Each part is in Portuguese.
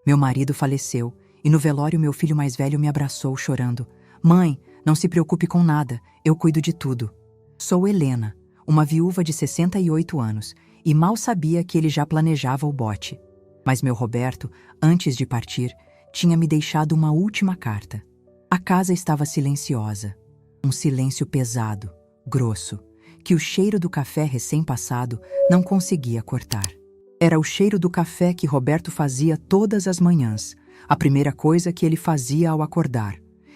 Meu marido faleceu e no velório meu filho mais velho me abraçou chorando. Mãe, não se preocupe com nada, eu cuido de tudo. Sou Helena, uma viúva de 68 anos, e mal sabia que ele já planejava o bote. Mas meu Roberto, antes de partir, tinha me deixado uma última carta. A casa estava silenciosa, um silêncio pesado, grosso, que o cheiro do café recém-passado não conseguia cortar. Era o cheiro do café que Roberto fazia todas as manhãs, a primeira coisa que ele fazia ao acordar.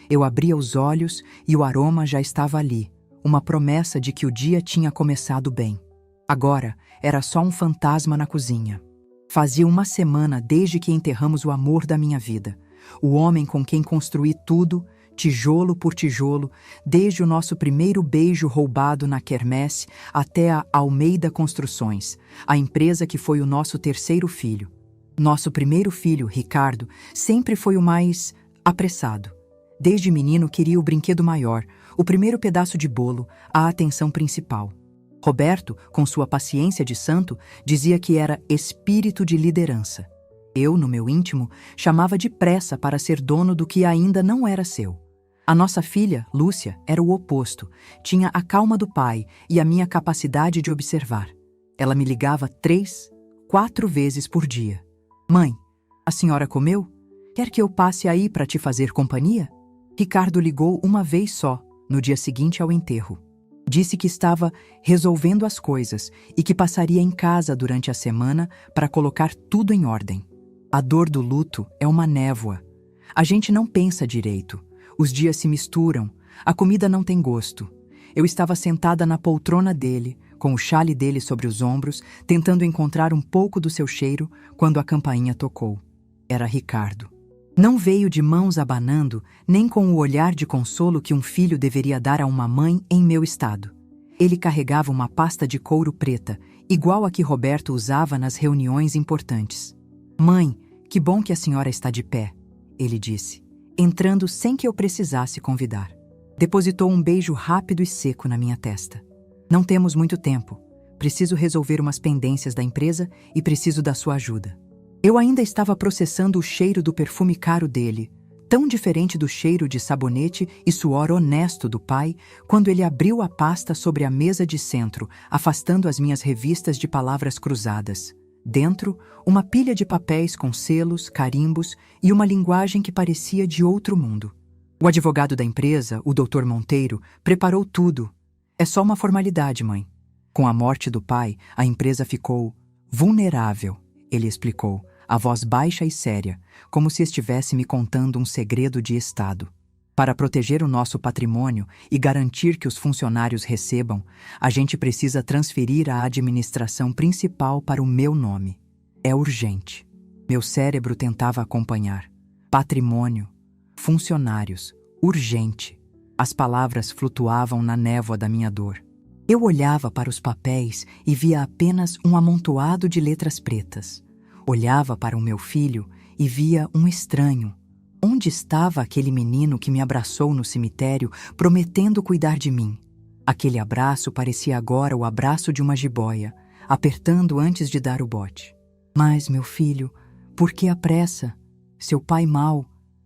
Eu abria os olhos e o aroma já estava ali, uma promessa de que o dia tinha começado bem. Agora, era só um fantasma na cozinha. Fazia uma semana desde que enterramos o amor da minha vida, o homem com quem construí tudo, tijolo por tijolo, desde o nosso primeiro beijo roubado na quermesse até a Almeida Construções, a empresa que foi o nosso terceiro filho. Nosso primeiro filho, Ricardo, sempre foi o mais apressado. Desde menino queria o brinquedo maior, o primeiro pedaço de bolo, a atenção principal. Roberto, com sua paciência de santo, dizia que era espírito de liderança. Eu, no meu íntimo, chamava de pressa para ser dono do que ainda não era seu. A nossa filha, Lúcia, era o oposto. Tinha a calma do pai e a minha capacidade de observar. Ela me ligava 3, 4 vezes por dia. Mãe, a senhora comeu? Quer que eu passe aí para te fazer companhia? Ricardo ligou uma vez só, no dia seguinte ao enterro. Disse que estava resolvendo as coisas e que passaria em casa durante a semana para colocar tudo em ordem. A dor do luto é uma névoa. A gente não pensa direito. Os dias se misturam. A comida não tem gosto. Eu estava sentada na poltrona dele, com o chale dele sobre os ombros, tentando encontrar um pouco do seu cheiro, quando a campainha tocou. Era Ricardo. Não veio de mãos abanando, nem com o olhar de consolo que um filho deveria dar a uma mãe em meu estado. Ele carregava uma pasta de couro preta, igual a que Roberto usava nas reuniões importantes. Mãe, que bom que a senhora está de pé, ele disse, entrando sem que eu precisasse convidar. Depositou um beijo rápido e seco na minha testa. Não temos muito tempo. Preciso resolver umas pendências da empresa e preciso da sua ajuda. Eu ainda estava processando o cheiro do perfume caro dele, tão diferente do cheiro de sabonete e suor honesto do pai, quando ele abriu a pasta sobre a mesa de centro, afastando as minhas revistas de palavras cruzadas. Dentro, uma pilha de papéis com selos, carimbos e uma linguagem que parecia de outro mundo. O advogado da empresa, o Dr. Monteiro, preparou tudo. É só uma formalidade, mãe. Com a morte do pai, a empresa ficou vulnerável, ele explicou, a voz baixa e séria, como se estivesse me contando um segredo de Estado. Para proteger o nosso patrimônio e garantir que os funcionários recebam, a gente precisa transferir a administração principal para o meu nome. É urgente. Meu cérebro tentava acompanhar. Patrimônio, funcionários, urgente. As palavras flutuavam na névoa da minha dor. Eu olhava para os papéis e via apenas um amontoado de letras pretas. Olhava para o meu filho e via um estranho. Onde estava aquele menino que me abraçou no cemitério, prometendo cuidar de mim? Aquele abraço parecia agora o abraço de uma jiboia, apertando antes de dar o bote. Mas, meu filho, por que a pressa? Seu pai mau.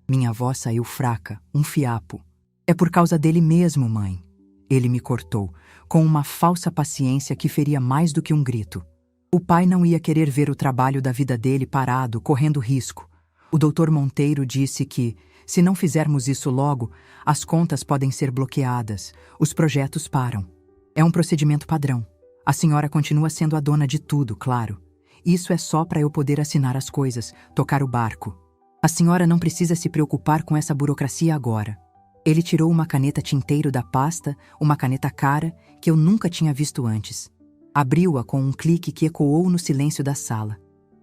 Minha voz saiu fraca, um fiapo. É por causa dele mesmo, mãe. Ele me cortou, com uma falsa paciência que feria mais do que um grito. O pai não ia querer ver o trabalho da vida dele parado, correndo risco. O Dr. Monteiro disse que, se não fizermos isso logo, as contas podem ser bloqueadas, os projetos param. É um procedimento padrão. A senhora continua sendo a dona de tudo, claro. Isso é só para eu poder assinar as coisas, tocar o barco. A senhora não precisa se preocupar com essa burocracia agora. Ele tirou uma caneta tinteiro da pasta, uma caneta cara, que eu nunca tinha visto antes. Abriu-a com um clique que ecoou no silêncio da sala.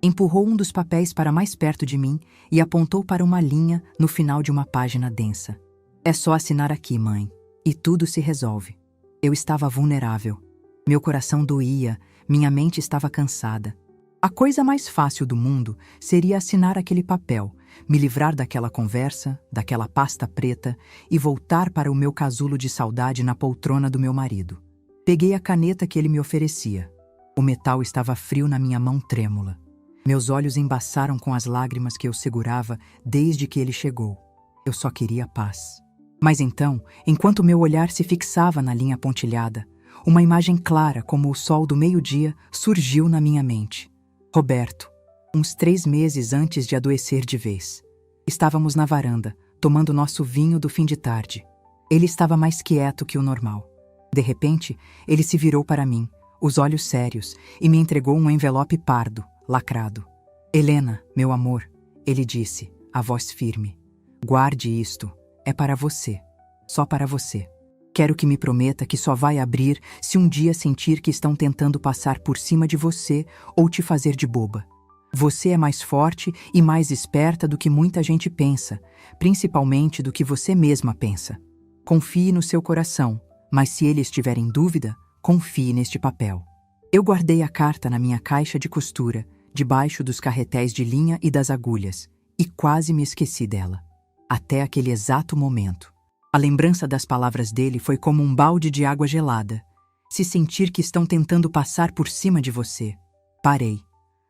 Empurrou um dos papéis para mais perto de mim e apontou para uma linha no final de uma página densa. É só assinar aqui, mãe, e tudo se resolve. Eu estava vulnerável. Meu coração doía, minha mente estava cansada. A coisa mais fácil do mundo seria assinar aquele papel, me livrar daquela conversa, daquela pasta preta e voltar para o meu casulo de saudade na poltrona do meu marido. Peguei a caneta que ele me oferecia. O metal estava frio na minha mão trêmula. Meus olhos embaçaram com as lágrimas que eu segurava desde que ele chegou. Eu só queria paz. Mas então, enquanto meu olhar se fixava na linha pontilhada, uma imagem clara como o sol do meio-dia surgiu na minha mente. Roberto, uns 3 meses antes de adoecer de vez. Estávamos na varanda, tomando nosso vinho do fim de tarde. Ele estava mais quieto que o normal. De repente, ele se virou para mim, os olhos sérios, e me entregou um envelope pardo, lacrado. Helena, meu amor, ele disse, a voz firme. Guarde isto, é para você, só para você. Quero que me prometa que só vai abrir se um dia sentir que estão tentando passar por cima de você ou te fazer de boba. Você é mais forte e mais esperta do que muita gente pensa, principalmente do que você mesma pensa. Confie no seu coração, mas se ele estiver em dúvida, confie neste papel. Eu guardei a carta na minha caixa de costura, debaixo dos carretéis de linha e das agulhas, e quase me esqueci dela. Até aquele exato momento. A lembrança das palavras dele foi como um balde de água gelada. Se sentir que estão tentando passar por cima de você. Parei.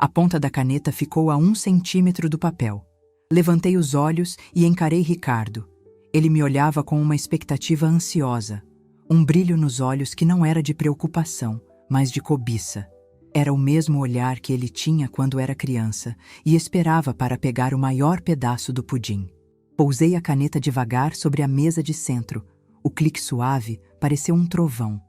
A ponta da caneta ficou a 1 centímetro do papel. Levantei os olhos e encarei Ricardo. Ele me olhava com uma expectativa ansiosa. Um brilho nos olhos que não era de preocupação, mas de cobiça. Era o mesmo olhar que ele tinha quando era criança e esperava para pegar o maior pedaço do pudim. Pousei a caneta devagar sobre a mesa de centro. O clique suave pareceu um trovão.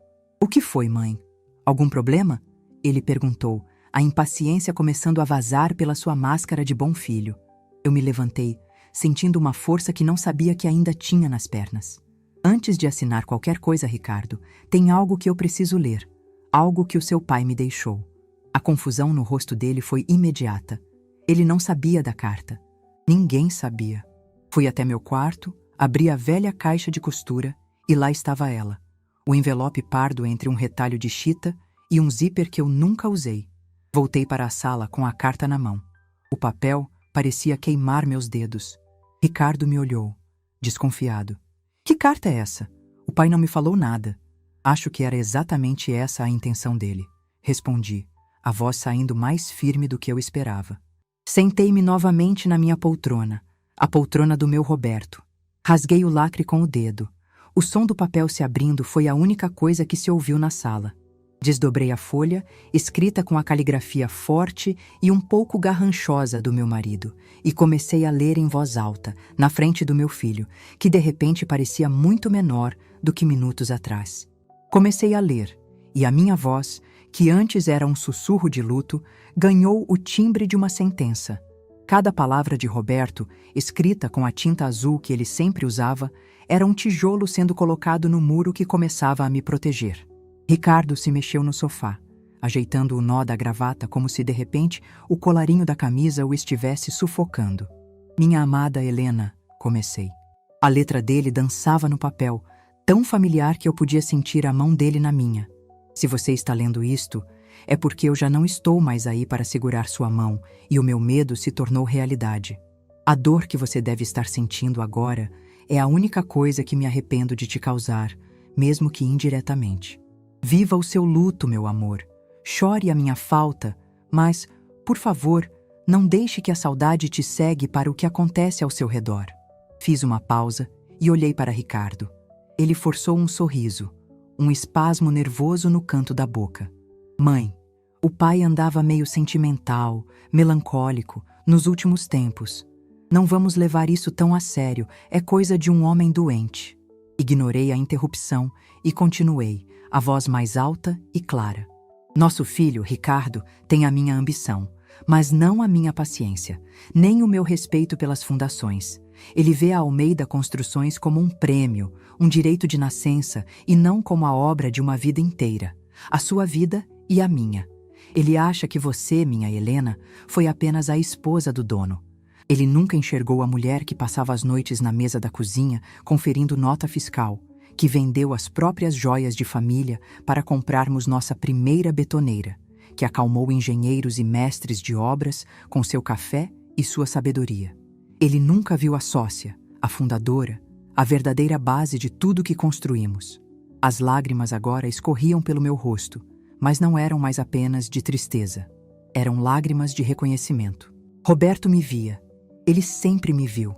O que foi, mãe? Algum problema? Ele perguntou, a impaciência começando a vazar pela sua máscara de bom filho. Eu me levantei, sentindo uma força que não sabia que ainda tinha nas pernas. Antes de assinar qualquer coisa, Ricardo, tem algo que eu preciso ler. Algo que o seu pai me deixou. A confusão no rosto dele foi imediata. Ele não sabia da carta. Ninguém sabia. Fui até meu quarto, abri a velha caixa de costura e lá estava ela. O envelope pardo entre um retalho de chita e um zíper que eu nunca usei. Voltei para a sala com a carta na mão. O papel parecia queimar meus dedos. Ricardo me olhou, desconfiado. Que carta é essa? O pai não me falou nada. Acho que era exatamente essa a intenção dele. Respondi, a voz saindo mais firme do que eu esperava. Sentei-me novamente na minha poltrona. A poltrona do meu Roberto. Rasguei o lacre com o dedo. O som do papel se abrindo foi a única coisa que se ouviu na sala. Desdobrei a folha, escrita com a caligrafia forte e um pouco garranchosa do meu marido, e comecei a ler em voz alta, na frente do meu filho, que de repente parecia muito menor do que minutos atrás. Comecei a ler, e a minha voz, que antes era um sussurro de luto, ganhou o timbre de uma sentença. Cada palavra de Roberto, escrita com a tinta azul que ele sempre usava, era um tijolo sendo colocado no muro que começava a me proteger. Ricardo se mexeu no sofá, ajeitando o nó da gravata como se de repente o colarinho da camisa o estivesse sufocando. Minha amada Helena, comecei. A letra dele dançava no papel, tão familiar que eu podia sentir a mão dele na minha. Se você está lendo isto, é porque eu já não estou mais aí para segurar sua mão e o meu medo se tornou realidade. A dor que você deve estar sentindo agora é a única coisa que me arrependo de te causar, mesmo que indiretamente. Viva o seu luto, meu amor. Chore a minha falta, mas, por favor, não deixe que a saudade te cegue para o que acontece ao seu redor. Fiz uma pausa e olhei para Ricardo. Ele forçou um sorriso, um espasmo nervoso no canto da boca. Mãe, o pai andava meio sentimental, melancólico, nos últimos tempos. Não vamos levar isso tão a sério, é coisa de um homem doente. Ignorei a interrupção e continuei, a voz mais alta e clara. Nosso filho, Ricardo, tem a minha ambição, mas não a minha paciência, nem o meu respeito pelas fundações. Ele vê a Almeida Construções como um prêmio, um direito de nascença e não como a obra de uma vida inteira, a sua vida e a minha. Ele acha que você, minha Helena, foi apenas a esposa do dono. Ele nunca enxergou a mulher que passava as noites na mesa da cozinha conferindo nota fiscal, que vendeu as próprias joias de família para comprarmos nossa primeira betoneira, que acalmou engenheiros e mestres de obras com seu café e sua sabedoria. Ele nunca viu a sócia, a fundadora, a verdadeira base de tudo que construímos. As lágrimas agora escorriam pelo meu rosto, mas não eram mais apenas de tristeza. Eram lágrimas de reconhecimento. Roberto me via. Ele sempre me viu.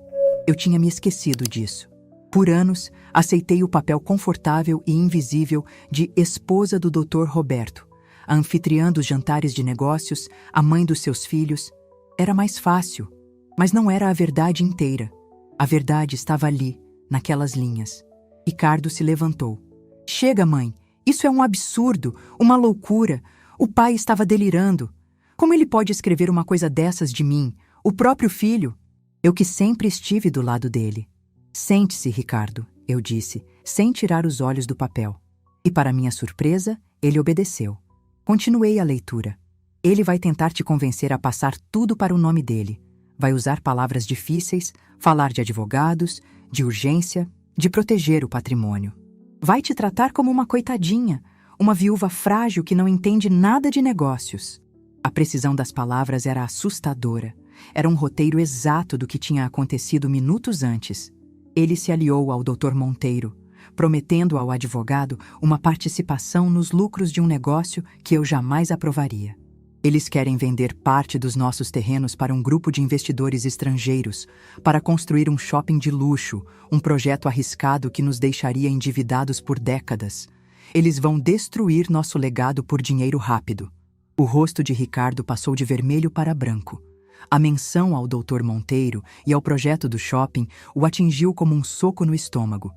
Eu tinha me esquecido disso. Por anos, aceitei o papel confortável e invisível de esposa do Dr. Roberto, a anfitriã dos jantares de negócios, a mãe dos seus filhos. Era mais fácil, mas não era a verdade inteira. A verdade estava ali, naquelas linhas. Ricardo se levantou. Chega, mãe. Isso é um absurdo, uma loucura. O pai estava delirando. Como ele pode escrever uma coisa dessas de mim, o próprio filho? Eu que sempre estive do lado dele. Sente-se, Ricardo, eu disse, sem tirar os olhos do papel. E para minha surpresa, ele obedeceu. Continuei a leitura. Ele vai tentar te convencer a passar tudo para o nome dele. Vai usar palavras difíceis, falar de advogados, de urgência, de proteger o patrimônio. Vai te tratar como uma coitadinha, uma viúva frágil que não entende nada de negócios. A precisão das palavras era assustadora. Era um roteiro exato do que tinha acontecido minutos antes. Ele se aliou ao Dr. Monteiro, prometendo ao advogado uma participação nos lucros de um negócio que eu jamais aprovaria. Eles querem vender parte dos nossos terrenos para um grupo de investidores estrangeiros, para construir um shopping de luxo, um projeto arriscado que nos deixaria endividados por décadas. Eles vão destruir nosso legado por dinheiro rápido. O rosto de Ricardo passou de vermelho para branco. A menção ao Dr. Monteiro e ao projeto do shopping o atingiu como um soco no estômago.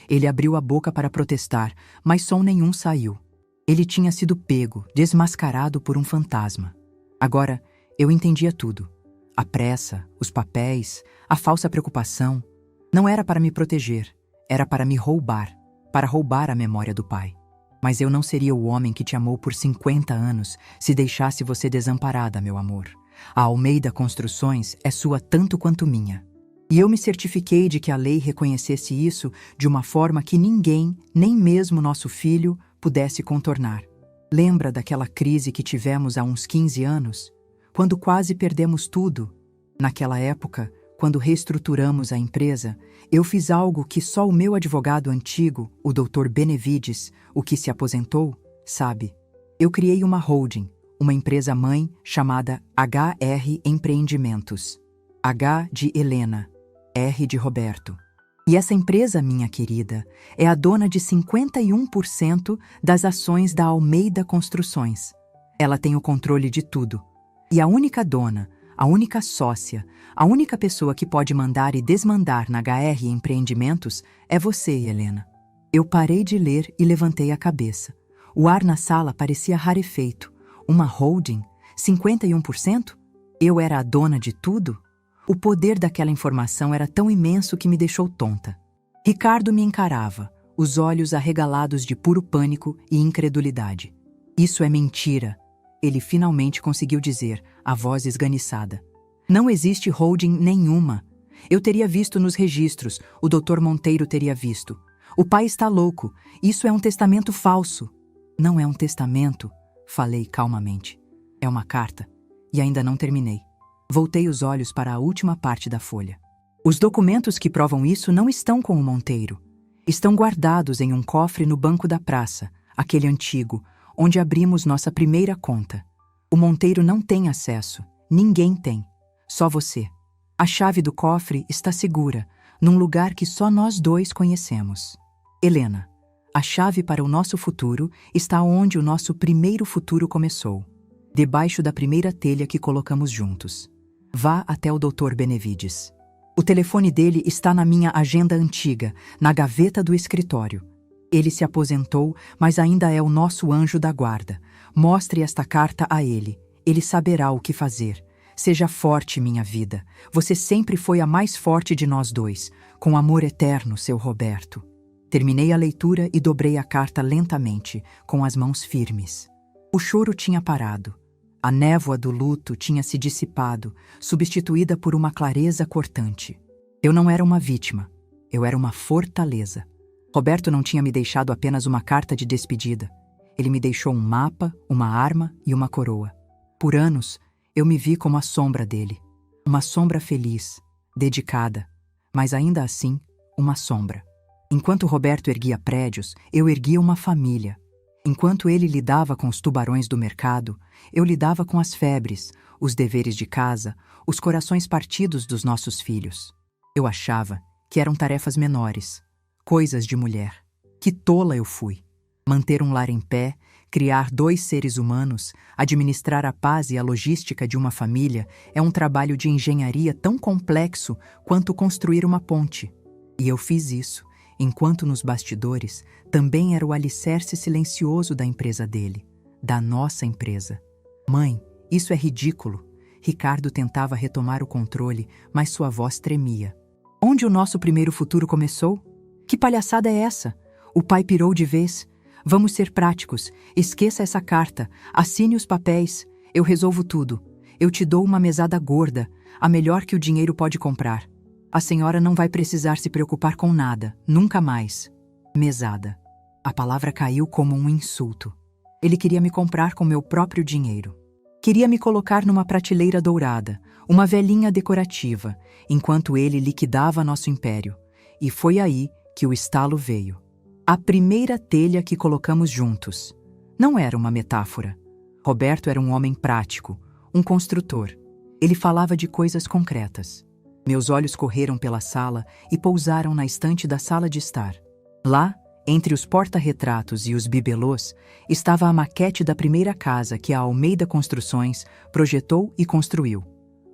Ele abriu a boca para protestar, mas som nenhum saiu. Ele tinha sido pego, desmascarado por um fantasma. Agora, eu entendia tudo. A pressa, os papéis, a falsa preocupação. Não era para me proteger, era para me roubar, para roubar a memória do pai. Mas eu não seria o homem que te amou por 50 anos se deixasse você desamparada, meu amor. A Almeida Construções é sua tanto quanto minha. E eu me certifiquei de que a lei reconhecesse isso de uma forma que ninguém, nem mesmo nosso filho, pudesse contornar. Lembra daquela crise que tivemos há uns 15 anos? Quando quase perdemos tudo? Naquela época, quando reestruturamos a empresa, eu fiz algo que só o meu advogado antigo, o Dr. Benevides, o que se aposentou, sabe. Eu criei uma holding, uma empresa-mãe chamada HR Empreendimentos. H de Helena, R de Roberto. E essa empresa, minha querida, é a dona de 51% das ações da Almeida Construções. Ela tem o controle de tudo. E a única dona, a única sócia, a única pessoa que pode mandar e desmandar na HR Empreendimentos é você, Helena. Eu parei de ler e levantei a cabeça. O ar na sala parecia rarefeito. Uma holding? 51%? Eu era a dona de tudo? O poder daquela informação era tão imenso que me deixou tonta. Ricardo me encarava, os olhos arregalados de puro pânico e incredulidade. Isso é mentira, ele finalmente conseguiu dizer, a voz esganiçada. Não existe holding nenhuma. Eu teria visto nos registros, o Dr. Monteiro teria visto. O pai está louco, isso é um testamento falso. Não é um testamento, falei calmamente. É uma carta, e ainda não terminei. Voltei os olhos para a última parte da folha. Os documentos que provam isso não estão com o Monteiro. Estão guardados em um cofre no banco da praça, aquele antigo, onde abrimos nossa primeira conta. O Monteiro não tem acesso. Ninguém tem. Só você. A chave do cofre está segura, num lugar que só nós dois conhecemos. Helena, a chave para o nosso futuro está onde o nosso primeiro futuro começou. Debaixo da primeira telha que colocamos juntos. Vá até o Dr. Benevides. O telefone dele está na minha agenda antiga, na gaveta do escritório. Ele se aposentou, mas ainda é o nosso anjo da guarda. Mostre esta carta a ele. Ele saberá o que fazer. Seja forte, minha vida. Você sempre foi a mais forte de nós dois. Com amor eterno, seu Roberto. Terminei a leitura e dobrei a carta lentamente, com as mãos firmes. O choro tinha parado. A névoa do luto tinha se dissipado, substituída por uma clareza cortante. Eu não era uma vítima, eu era uma fortaleza. Roberto não tinha me deixado apenas uma carta de despedida. Ele me deixou um mapa, uma arma e uma coroa. Por anos, eu me vi como a sombra dele. Uma sombra feliz, dedicada, mas ainda assim, uma sombra. Enquanto Roberto erguia prédios, eu erguia uma família. Enquanto ele lidava com os tubarões do mercado, eu lidava com as febres, os deveres de casa, os corações partidos dos nossos filhos. Eu achava que eram tarefas menores, coisas de mulher. Que tola eu fui! Manter um lar em pé, criar 2 seres humanos, administrar a paz e a logística de uma família é um trabalho de engenharia tão complexo quanto construir uma ponte. E eu fiz isso, enquanto nos bastidores também era o alicerce silencioso da empresa dele, da nossa empresa. Mãe, isso é ridículo. Ricardo tentava retomar o controle, mas sua voz tremia. Onde o nosso primeiro futuro começou? Que palhaçada é essa? O pai pirou de vez. Vamos ser práticos. Esqueça essa carta. Assine os papéis. Eu resolvo tudo. Eu te dou uma mesada gorda, a melhor que o dinheiro pode comprar. A senhora não vai precisar se preocupar com nada, nunca mais. Mesada. A palavra caiu como um insulto. Ele queria me comprar com meu próprio dinheiro. Queria me colocar numa prateleira dourada, uma velhinha decorativa, enquanto ele liquidava nosso império. E foi aí que o estalo veio. A primeira telha que colocamos juntos. Não era uma metáfora. Roberto era um homem prático, um construtor. Ele falava de coisas concretas. Meus olhos correram pela sala e pousaram na estante da sala de estar. Lá, entre os porta-retratos e os bibelôs, estava a maquete da primeira casa que a Almeida Construções projetou e construiu.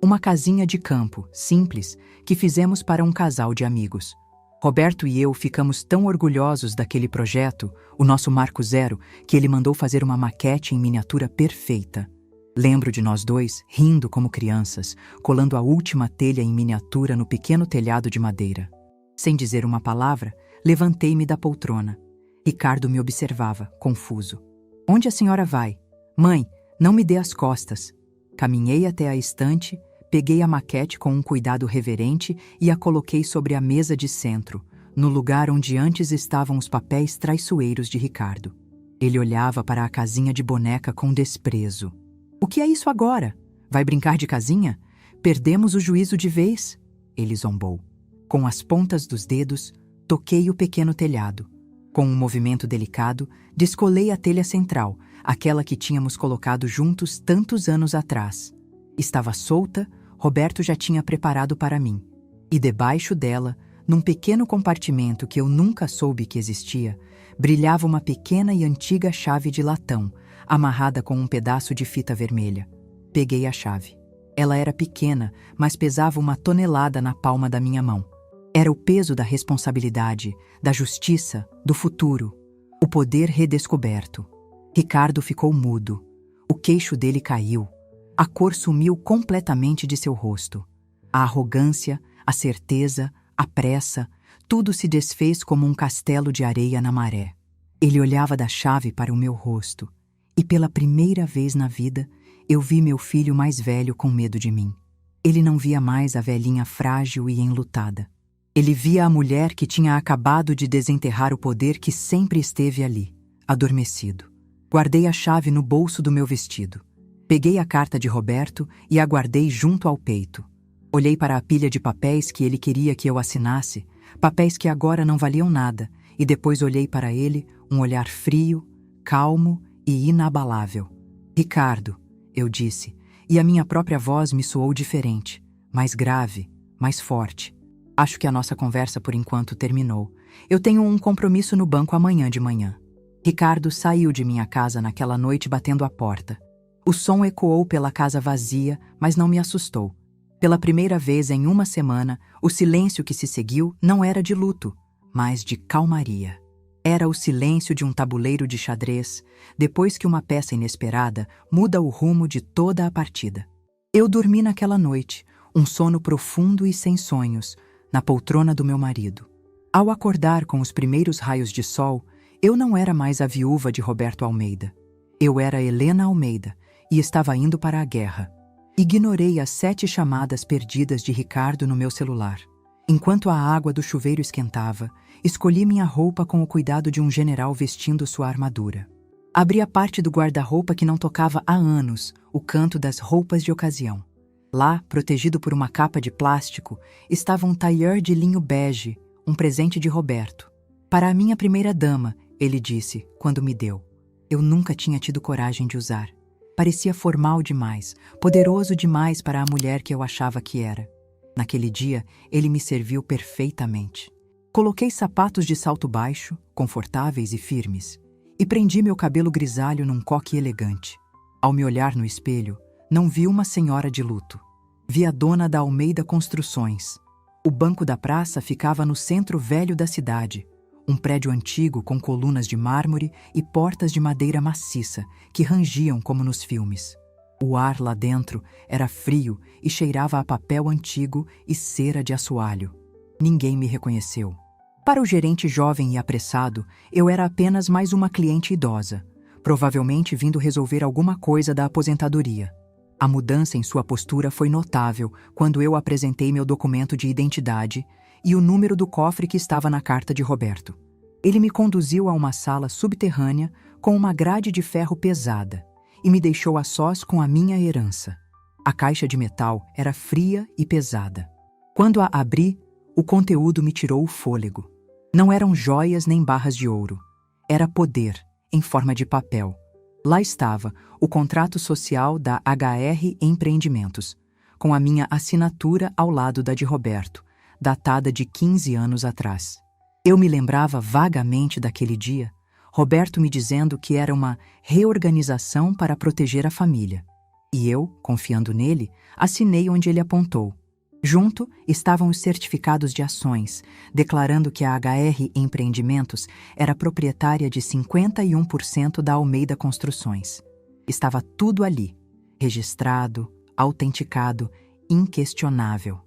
Uma casinha de campo, simples, que fizemos para um casal de amigos. Roberto e eu ficamos tão orgulhosos daquele projeto, o nosso Marco Zero, que ele mandou fazer uma maquete em miniatura perfeita. Lembro de nós dois, rindo como crianças, colando a última telha em miniatura no pequeno telhado de madeira. Sem dizer uma palavra, levantei-me da poltrona. Ricardo me observava, confuso. Onde a senhora vai? Mãe, não me dê as costas. Caminhei até a estante, peguei a maquete com um cuidado reverente e a coloquei sobre a mesa de centro, no lugar onde antes estavam os papéis traiçoeiros de Ricardo. Ele olhava para a casinha de boneca com desprezo. O que é isso agora? Vai brincar de casinha? Perdemos o juízo de vez? Ele zombou. Com as pontas dos dedos, toquei o pequeno telhado. Com um movimento delicado, descolei a telha central, aquela que tínhamos colocado juntos tantos anos atrás. Estava solta, Roberto já tinha preparado para mim. E debaixo dela, num pequeno compartimento que eu nunca soube que existia, brilhava uma pequena e antiga chave de latão, amarrada com um pedaço de fita vermelha. Peguei a chave. Ela era pequena, mas pesava 1 tonelada na palma da minha mão. Era o peso da responsabilidade, da justiça, do futuro. O poder redescoberto. Ricardo ficou mudo. O queixo dele caiu. A cor sumiu completamente de seu rosto. A arrogância, a certeza, a pressa, tudo se desfez como um castelo de areia na maré. Ele olhava da chave para o meu rosto. E pela primeira vez na vida, eu vi meu filho mais velho com medo de mim. Ele não via mais a velhinha frágil e enlutada. Ele via a mulher que tinha acabado de desenterrar o poder que sempre esteve ali, adormecido. Guardei a chave no bolso do meu vestido. Peguei a carta de Roberto e a guardei junto ao peito. Olhei para a pilha de papéis que ele queria que eu assinasse, papéis que agora não valiam nada, e depois olhei para ele, um olhar frio, calmo e inabalável. Ricardo, eu disse, e a minha própria voz me soou diferente, mais grave, mais forte. Acho que a nossa conversa por enquanto terminou. Eu tenho um compromisso no banco amanhã de manhã. Ricardo saiu de minha casa naquela noite batendo a porta. O som ecoou pela casa vazia, mas não me assustou. Pela primeira vez em 1 semana, o silêncio que se seguiu não era de luto, mas de calmaria. Era o silêncio de um tabuleiro de xadrez, depois que uma peça inesperada muda o rumo de toda a partida. Eu dormi naquela noite, um sono profundo e sem sonhos, na poltrona do meu marido. Ao acordar com os primeiros raios de sol, eu não era mais a viúva de Roberto Almeida. Eu era Helena Almeida e estava indo para a guerra. Ignorei as 7 chamadas perdidas de Ricardo no meu celular. Enquanto a água do chuveiro esquentava, escolhi minha roupa com o cuidado de um general vestindo sua armadura. Abri a parte do guarda-roupa que não tocava há anos, o canto das roupas de ocasião. Lá, protegido por uma capa de plástico, estava um tailleur de linho bege, um presente de Roberto. Para a minha primeira dama, ele disse, quando me deu. Eu nunca tinha tido coragem de usar. Parecia formal demais, poderoso demais para a mulher que eu achava que era. Naquele dia, ele me serviu perfeitamente. Coloquei sapatos de salto baixo, confortáveis e firmes, e prendi meu cabelo grisalho num coque elegante. Ao me olhar no espelho, não vi uma senhora de luto. Vi a dona da Almeida Construções. O banco da praça ficava no centro velho da cidade, um prédio antigo com colunas de mármore e portas de madeira maciça que rangiam como nos filmes. O ar lá dentro era frio e cheirava a papel antigo e cera de assoalho. Ninguém me reconheceu. Para o gerente jovem e apressado, eu era apenas mais uma cliente idosa, provavelmente vindo resolver alguma coisa da aposentadoria. A mudança em sua postura foi notável quando eu apresentei meu documento de identidade e o número do cofre que estava na carta de Roberto. Ele me conduziu a uma sala subterrânea com uma grade de ferro pesada e me deixou a sós com a minha herança. A caixa de metal era fria e pesada. Quando a abri, o conteúdo me tirou o fôlego. Não eram joias nem barras de ouro. Era poder, em forma de papel. Lá estava o contrato social da HR Empreendimentos, com a minha assinatura ao lado da de Roberto, datada de 15 anos atrás. Eu me lembrava vagamente daquele dia, Roberto me dizendo que era uma reorganização para proteger a família. E eu, confiando nele, assinei onde ele apontou. Junto estavam os certificados de ações, declarando que a HR Empreendimentos era proprietária de 51% da Almeida Construções. Estava tudo ali, registrado, autenticado, inquestionável.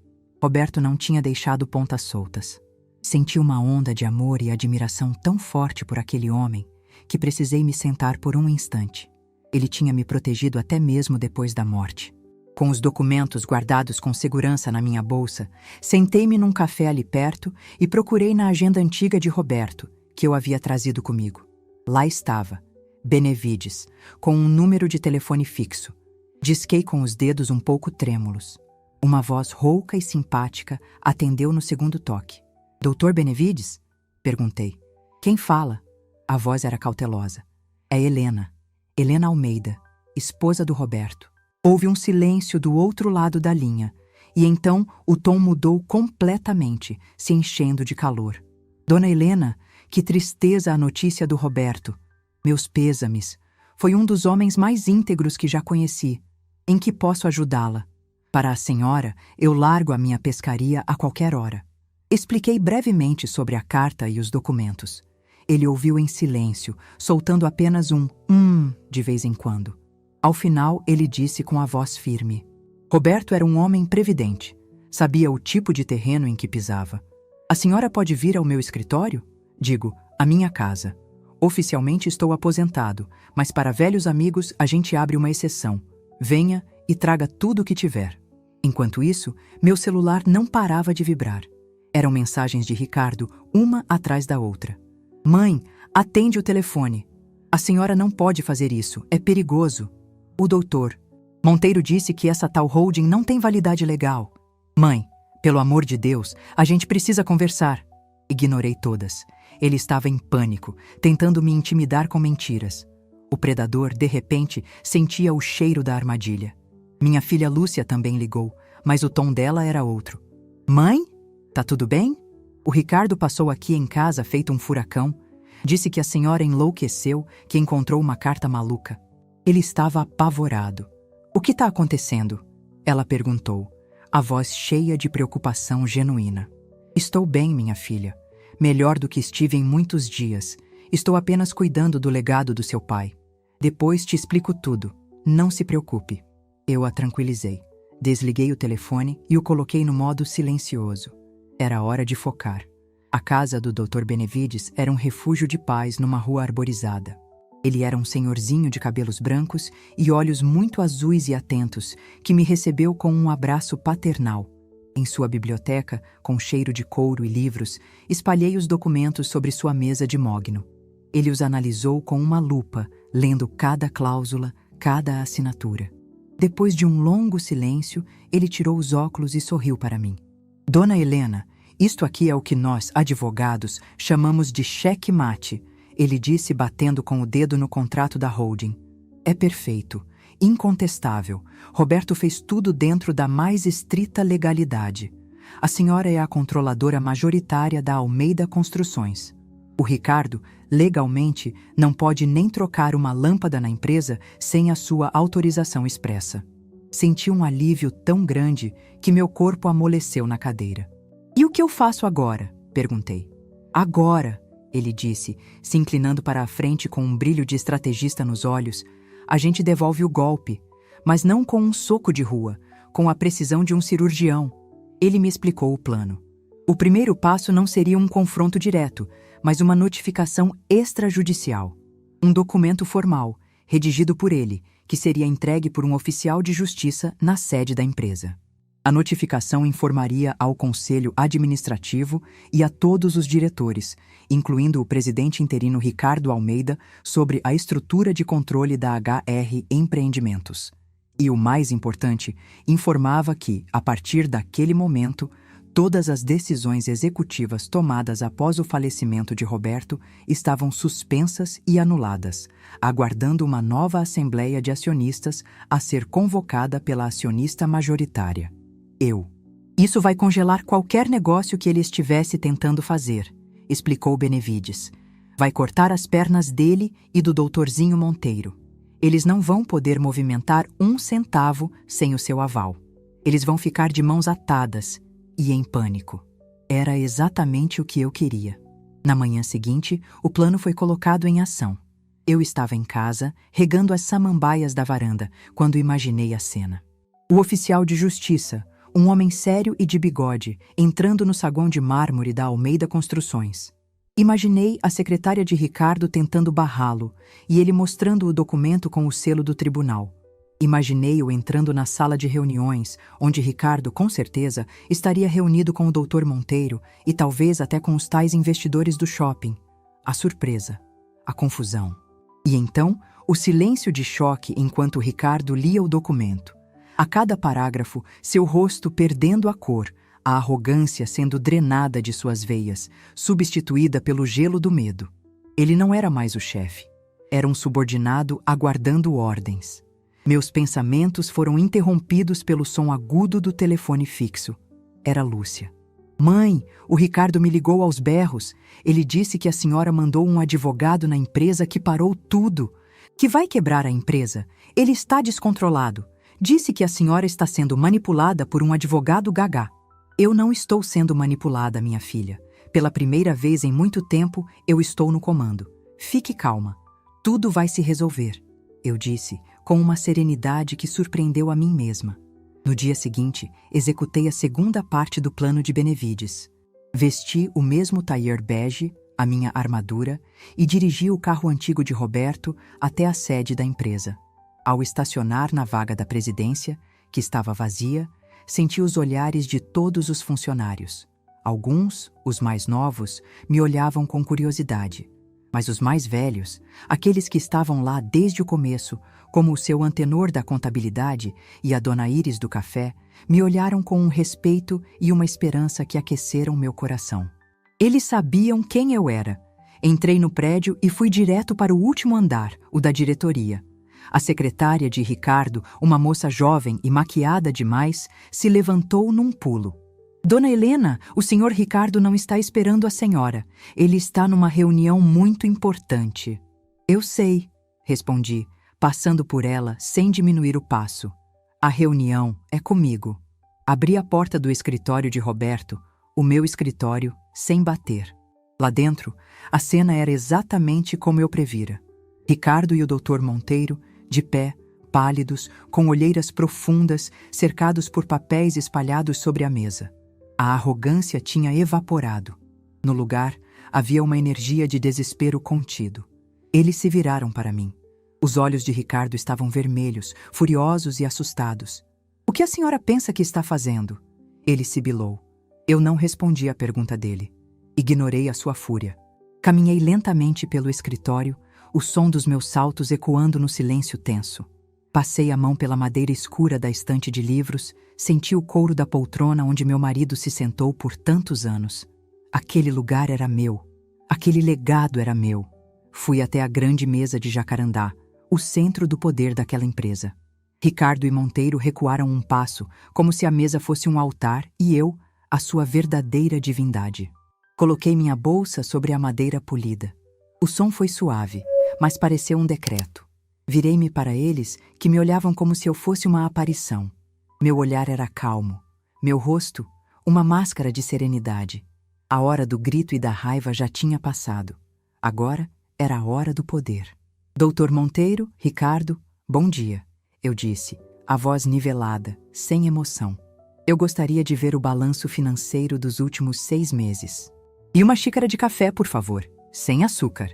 Roberto não tinha deixado pontas soltas. Senti uma onda de amor e admiração tão forte por aquele homem que precisei me sentar por um instante. Ele tinha me protegido até mesmo depois da morte. Com os documentos guardados com segurança na minha bolsa, sentei-me num café ali perto e procurei na agenda antiga de Roberto, que eu havia trazido comigo. Lá estava, Benevides, com um número de telefone fixo. Disquei com os dedos um pouco trêmulos. Uma voz rouca e simpática atendeu no segundo toque. Doutor Benevides? Perguntei. Quem fala? A voz era cautelosa. É Helena. Helena Almeida, esposa do Roberto. Houve um silêncio do outro lado da linha, e então o tom mudou completamente, se enchendo de calor. Dona Helena, que tristeza a notícia do Roberto. Meus pêsames. Foi um dos homens mais íntegros que já conheci. Em que posso ajudá-la? Para a senhora, eu largo a minha pescaria a qualquer hora. Expliquei brevemente sobre a carta e os documentos. Ele ouviu em silêncio, soltando apenas um de vez em quando. Ao final, ele disse com a voz firme. Roberto era um homem previdente. Sabia o tipo de terreno em que pisava. A senhora pode vir ao meu escritório? Digo, à minha casa. Oficialmente estou aposentado, mas para velhos amigos a gente abre uma exceção. Venha e traga tudo o que tiver. Enquanto isso, meu celular não parava de vibrar. Eram mensagens de Ricardo, uma atrás da outra. Mãe, atende o telefone. A senhora não pode fazer isso, é perigoso. O doutor. Monteiro disse que essa tal holding não tem validade legal. Mãe, pelo amor de Deus, a gente precisa conversar. Ignorei todas. Ele estava em pânico, tentando me intimidar com mentiras. O predador, de repente, sentia o cheiro da armadilha. Minha filha Lúcia também ligou, mas o tom dela era outro. Mãe? Tá tudo bem? O Ricardo passou aqui em casa feito um furacão. Disse que a senhora enlouqueceu, que encontrou uma carta maluca. Ele estava apavorado. O que está acontecendo? Ela perguntou, a voz cheia de preocupação genuína. Estou bem, minha filha. Melhor do que estive em muitos dias. Estou apenas cuidando do legado do seu pai. Depois te explico tudo. Não se preocupe. Eu a tranquilizei. Desliguei o telefone e o coloquei no modo silencioso. Era hora de focar. A casa do Dr. Benevides era um refúgio de paz numa rua arborizada. Ele era um senhorzinho de cabelos brancos e olhos muito azuis e atentos, que me recebeu com um abraço paternal. Em sua biblioteca, com cheiro de couro e livros, espalhei os documentos sobre sua mesa de mogno. Ele os analisou com uma lupa, lendo cada cláusula, cada assinatura. Depois de um longo silêncio, ele tirou os óculos e sorriu para mim. Dona Helena, isto aqui é o que nós, advogados, chamamos de cheque-mate. Ele disse batendo com o dedo no contrato da holding. É perfeito, incontestável. Roberto fez tudo dentro da mais estrita legalidade. A senhora é a controladora majoritária da Almeida Construções. O Ricardo, legalmente, não pode nem trocar uma lâmpada na empresa sem a sua autorização expressa. Senti um alívio tão grande que meu corpo amoleceu na cadeira. E o que eu faço agora? Perguntei. Agora, ele disse, se inclinando para a frente com um brilho de estrategista nos olhos, a gente devolve o golpe, mas não com um soco de rua, com a precisão de um cirurgião. Ele me explicou o plano. O primeiro passo não seria um confronto direto, mas uma notificação extrajudicial. Um documento formal, redigido por ele, que seria entregue por um oficial de justiça na sede da empresa. A notificação informaria ao Conselho Administrativo e a todos os diretores, incluindo o presidente interino Ricardo Almeida, sobre a estrutura de controle da HR Empreendimentos. E o mais importante, informava que, a partir daquele momento, todas as decisões executivas tomadas após o falecimento de Roberto estavam suspensas e anuladas, aguardando uma nova assembleia de acionistas a ser convocada pela acionista majoritária. Isso vai congelar qualquer negócio que ele estivesse tentando fazer, explicou Benevides. Vai cortar as pernas dele e do doutorzinho Monteiro. Eles não vão poder movimentar um centavo sem o seu aval. Eles vão ficar de mãos atadas e em pânico. Era exatamente o que eu queria. Na manhã seguinte, o plano foi colocado em ação. Eu estava em casa, regando as samambaias da varanda, quando imaginei a cena. O oficial de justiça, um homem sério e de bigode, entrando no saguão de mármore da Almeida Construções. Imaginei a secretária de Ricardo tentando barrá-lo e ele mostrando o documento com o selo do tribunal. Imaginei-o entrando na sala de reuniões, onde Ricardo, com certeza, estaria reunido com o Dr. Monteiro e talvez até com os tais investidores do shopping. A surpresa, a confusão. E então, o silêncio de choque enquanto Ricardo lia o documento. A cada parágrafo, seu rosto perdendo a cor, a arrogância sendo drenada de suas veias, substituída pelo gelo do medo. Ele não era mais o chefe. Era um subordinado aguardando ordens. Meus pensamentos foram interrompidos pelo som agudo do telefone fixo. Era Lúcia. Mãe, o Ricardo me ligou aos berros. Ele disse que a senhora mandou um advogado na empresa que parou tudo. Que vai quebrar a empresa. Ele está descontrolado. Disse que a senhora está sendo manipulada por um advogado gagá. Eu não estou sendo manipulada, minha filha. Pela primeira vez em muito tempo, eu estou no comando. Fique calma. Tudo vai se resolver, eu disse, com uma serenidade que surpreendeu a mim mesma. No dia seguinte, executei a segunda parte do plano de Benevides. Vesti o mesmo tailleur bege, a minha armadura, e dirigi o carro antigo de Roberto até a sede da empresa. Ao estacionar na vaga da presidência, que estava vazia, senti os olhares de todos os funcionários. Alguns, os mais novos, me olhavam com curiosidade. Mas os mais velhos, aqueles que estavam lá desde o começo, como o seu antenor da contabilidade e a dona Íris do café, me olharam com um respeito e uma esperança que aqueceram meu coração. Eles sabiam quem eu era. Entrei no prédio e fui direto para o último andar, o da diretoria. A secretária de Ricardo, uma moça jovem e maquiada demais, se levantou num pulo. Dona Helena, o senhor Ricardo não está esperando a senhora. Ele está numa reunião muito importante. Eu sei, respondi, passando por ela sem diminuir o passo. A reunião é comigo. Abri a porta do escritório de Roberto, o meu escritório, sem bater. Lá dentro, a cena era exatamente como eu previra. Ricardo e o Dr. Monteiro, de pé, pálidos, com olheiras profundas, cercados por papéis espalhados sobre a mesa. A arrogância tinha evaporado. No lugar, havia uma energia de desespero contido. Eles se viraram para mim. Os olhos de Ricardo estavam vermelhos, furiosos e assustados. O que a senhora pensa que está fazendo? Ele sibilou. Eu não respondi à pergunta dele. Ignorei a sua fúria. Caminhei lentamente pelo escritório, o som dos meus saltos ecoando no silêncio tenso. Passei a mão pela madeira escura da estante de livros, senti o couro da poltrona onde meu marido se sentou por tantos anos. Aquele lugar era meu. Aquele legado era meu. Fui até a grande mesa de Jacarandá, o centro do poder daquela empresa. Ricardo e Monteiro recuaram um passo, como se a mesa fosse um altar e eu, a sua verdadeira divindade. Coloquei minha bolsa sobre a madeira polida. O som foi suave, mas pareceu um decreto. Virei-me para eles, que me olhavam como se eu fosse uma aparição. Meu olhar era calmo, meu rosto, uma máscara de serenidade. A hora do grito e da raiva já tinha passado. Agora era a hora do poder. Doutor Monteiro, Ricardo, bom dia, eu disse, a voz nivelada, sem emoção. Eu gostaria de ver o balanço financeiro dos últimos 6 meses. E uma xícara de café, por favor, sem açúcar.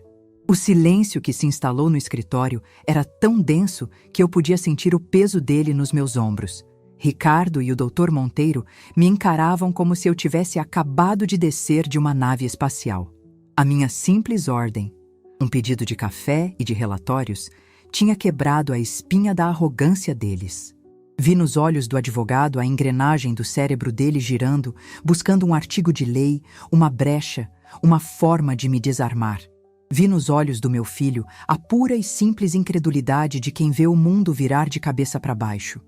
O silêncio que se instalou no escritório era tão denso que eu podia sentir o peso dele nos meus ombros. Ricardo e o Dr. Monteiro me encaravam como se eu tivesse acabado de descer de uma nave espacial. A minha simples ordem, um pedido de café e de relatórios, tinha quebrado a espinha da arrogância deles. Vi nos olhos do advogado a engrenagem do cérebro dele girando, buscando um artigo de lei, uma brecha, uma forma de me desarmar. Vi nos olhos do meu filho a pura e simples incredulidade de quem vê o mundo virar de cabeça para baixo.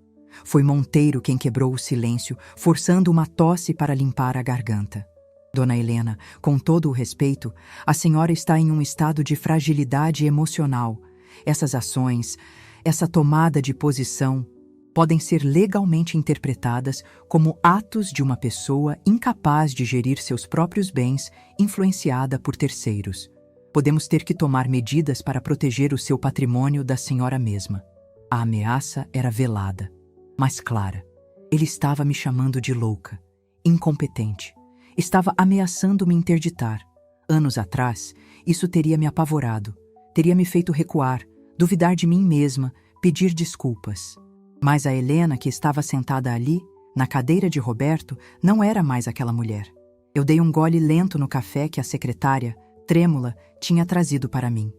Foi Monteiro quem quebrou o silêncio, forçando uma tosse para limpar a garganta. Dona Helena, com todo o respeito, a senhora está em um estado de fragilidade emocional. Essas ações, essa tomada de posição, podem ser legalmente interpretadas como atos de uma pessoa incapaz de gerir seus próprios bens, influenciada por terceiros. Podemos ter que tomar medidas para proteger o seu patrimônio da senhora mesma. A ameaça era velada, mas clara. Ele estava me chamando de louca, incompetente. Estava ameaçando me interditar. Anos atrás, isso teria me apavorado, teria me feito recuar, duvidar de mim mesma, pedir desculpas. Mas a Helena, que estava sentada ali, na cadeira de Roberto, não era mais aquela mulher. Eu dei um gole lento no café que a secretária, trêmula, tinha trazido para mim.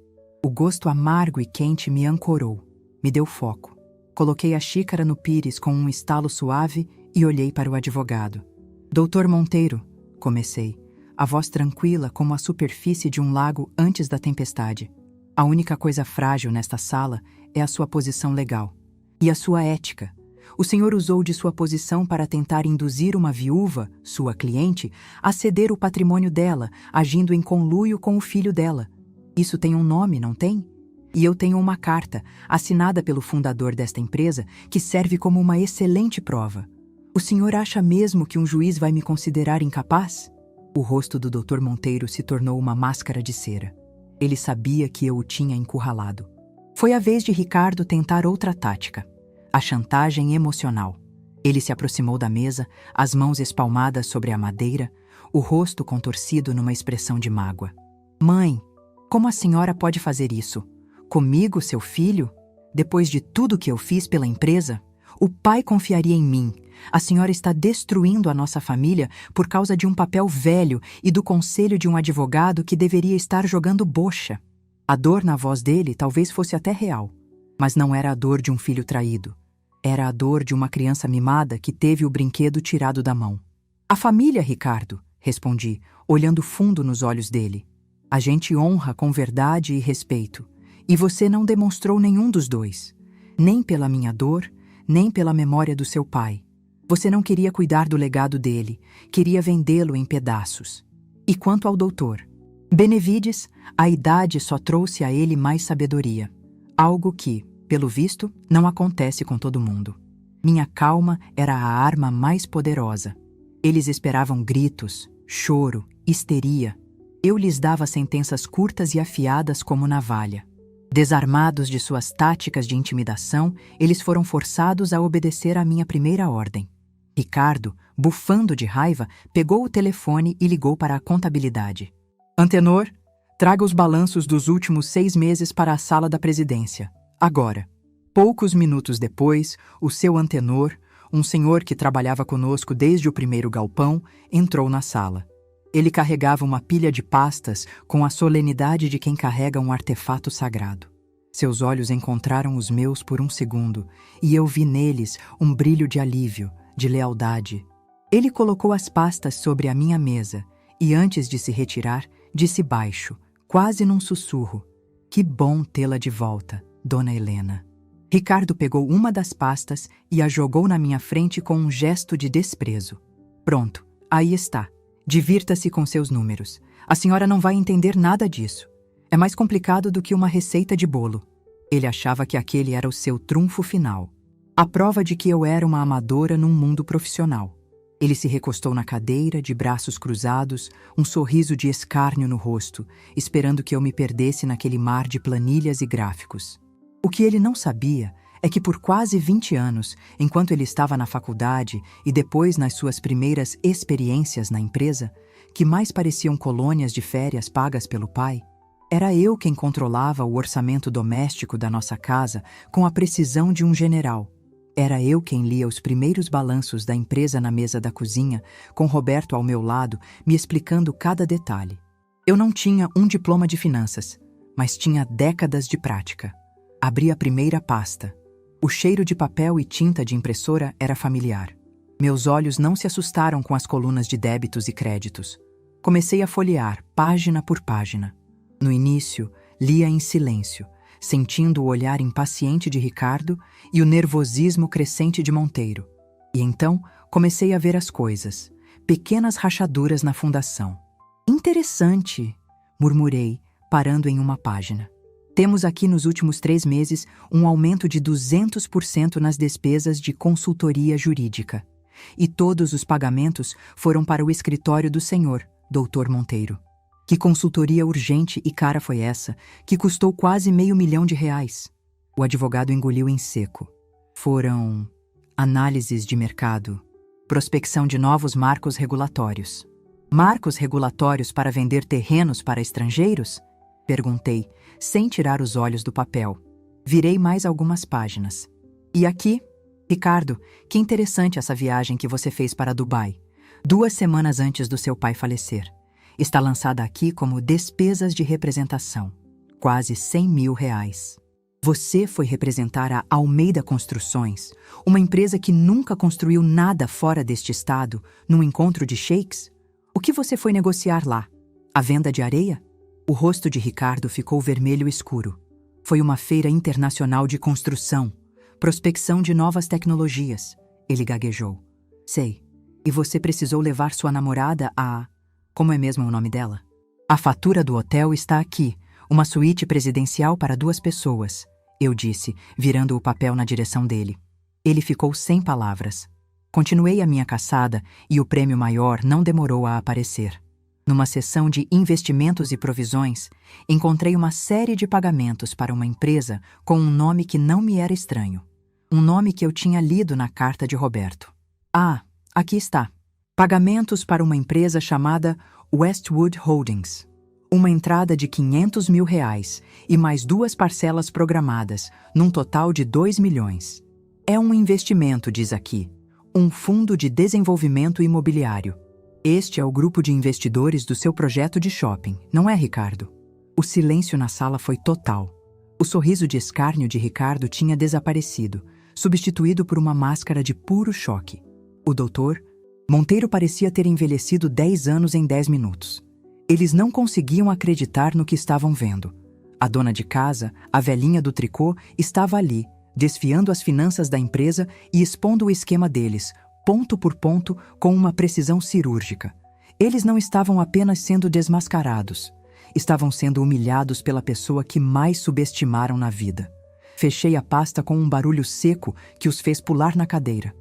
O gosto amargo e quente me ancorou, me deu foco. Coloquei a xícara no pires com um estalo suave e olhei para o advogado. Doutor Monteiro, comecei, a voz tranquila como a superfície de um lago antes da tempestade. A única coisa frágil nesta sala é a sua posição legal. E a sua ética. O senhor usou de sua posição para tentar induzir uma viúva, sua cliente, a ceder o patrimônio dela, agindo em conluio com o filho dela. Isso tem um nome, não tem? E eu tenho uma carta, assinada pelo fundador desta empresa, que serve como uma excelente prova. O senhor acha mesmo que um juiz vai me considerar incapaz? O rosto do Dr. Monteiro se tornou uma máscara de cera. Ele sabia que eu o tinha encurralado. Foi a vez de Ricardo tentar outra tática. A chantagem emocional. Ele se aproximou da mesa, as mãos espalmadas sobre a madeira, o rosto contorcido numa expressão de mágoa. Mãe, como a senhora pode fazer isso? Comigo, seu filho? Depois de tudo que eu fiz pela empresa? O pai confiaria em mim. A senhora está destruindo a nossa família por causa de um papel velho e do conselho de um advogado que deveria estar jogando bocha. A dor na voz dele talvez fosse até real, mas não era a dor de um filho traído. Era a dor de uma criança mimada que teve o brinquedo tirado da mão. A família, Ricardo, respondi, olhando fundo nos olhos dele. A gente honra com verdade e respeito, e você não demonstrou nenhum dos dois, nem pela minha dor, nem pela memória do seu pai. Você não queria cuidar do legado dele, queria vendê-lo em pedaços. E quanto ao doutor? Benevides, a idade só trouxe a ele mais sabedoria, algo que, pelo visto, não acontece com todo mundo. Minha calma era a arma mais poderosa. Eles esperavam gritos, choro, histeria. Eu lhes dava sentenças curtas e afiadas como navalha. Desarmados de suas táticas de intimidação, eles foram forçados a obedecer à minha primeira ordem. Ricardo, bufando de raiva, pegou o telefone e ligou para a contabilidade. Antenor, traga os balanços dos últimos 6 meses para a sala da presidência. Agora. Poucos minutos depois, o seu Antenor, um senhor que trabalhava conosco desde o primeiro galpão, entrou na sala. Ele carregava uma pilha de pastas com a solenidade de quem carrega um artefato sagrado. Seus olhos encontraram os meus por um segundo, e eu vi neles um brilho de alívio, de lealdade. Ele colocou as pastas sobre a minha mesa, e antes de se retirar, disse baixo, quase num sussurro, Que bom tê-la de volta, Dona Helena. Ricardo pegou uma das pastas e a jogou na minha frente com um gesto de desprezo. Pronto, aí está. Divirta-se com seus números. A senhora não vai entender nada disso. É mais complicado do que uma receita de bolo. Ele achava que aquele era o seu trunfo final. A prova de que eu era uma amadora num mundo profissional. Ele se recostou na cadeira, de braços cruzados, um sorriso de escárnio no rosto, esperando que eu me perdesse naquele mar de planilhas e gráficos. O que ele não sabia é que por quase 20 anos, enquanto ele estava na faculdade e depois nas suas primeiras experiências na empresa, que mais pareciam colônias de férias pagas pelo pai, era eu quem controlava o orçamento doméstico da nossa casa com a precisão de um general. Era eu quem lia os primeiros balanços da empresa na mesa da cozinha, com Roberto ao meu lado, me explicando cada detalhe. Eu não tinha um diploma de finanças, mas tinha décadas de prática. Abri a primeira pasta. O cheiro de papel e tinta de impressora era familiar. Meus olhos não se assustaram com as colunas de débitos e créditos. Comecei a folhear, página por página. No início, lia em silêncio, sentindo o olhar impaciente de Ricardo e o nervosismo crescente de Monteiro. E então, comecei a ver as coisas, pequenas rachaduras na fundação. Interessante, murmurei, parando em uma página. Temos aqui nos últimos 3 meses um aumento de 200% nas despesas de consultoria jurídica. E todos os pagamentos foram para o escritório do senhor, Dr. Monteiro. Que consultoria urgente e cara foi essa, que custou quase R$500 mil? O advogado engoliu em seco. Foram análises de mercado, prospecção de novos marcos regulatórios. Marcos regulatórios para vender terrenos para estrangeiros? Perguntei, sem tirar os olhos do papel. Virei mais algumas páginas. E aqui? Ricardo, que interessante essa viagem que você fez para Dubai, 2 semanas antes do seu pai falecer. Está lançada aqui como despesas de representação. Quase R$100 mil. Você foi representar a Almeida Construções, uma empresa que nunca construiu nada fora deste estado, num encontro de sheiks? O que você foi negociar lá? A venda de areia? O rosto de Ricardo ficou vermelho escuro. Foi uma feira internacional de construção, prospecção de novas tecnologias. Ele gaguejou. Sei. E você precisou levar sua namorada a... Como é mesmo o nome dela? A fatura do hotel está aqui, uma suíte presidencial para 2 pessoas, eu disse, virando o papel na direção dele. Ele ficou sem palavras. Continuei a minha caçada e o prêmio maior não demorou a aparecer. Numa seção de investimentos e provisões, encontrei uma série de pagamentos para uma empresa com um nome que não me era estranho. Um nome que eu tinha lido na carta de Roberto. Ah, aqui está. Pagamentos para uma empresa chamada Westwood Holdings. Uma entrada de R$500 mil e mais 2 parcelas programadas, num total de R$2 milhões. É um investimento, diz aqui. Um fundo de desenvolvimento imobiliário. Este é o grupo de investidores do seu projeto de shopping, não é, Ricardo? O silêncio na sala foi total. O sorriso de escárnio de Ricardo tinha desaparecido, substituído por uma máscara de puro choque. O doutor Monteiro parecia ter envelhecido 10 anos em 10 minutos. Eles não conseguiam acreditar no que estavam vendo. A dona de casa, a velhinha do tricô, estava ali, desfiando as finanças da empresa e expondo o esquema deles, ponto por ponto, com uma precisão cirúrgica. Eles não estavam apenas sendo desmascarados, estavam sendo humilhados pela pessoa que mais subestimaram na vida. Fechei a pasta com um barulho seco que os fez pular na cadeira.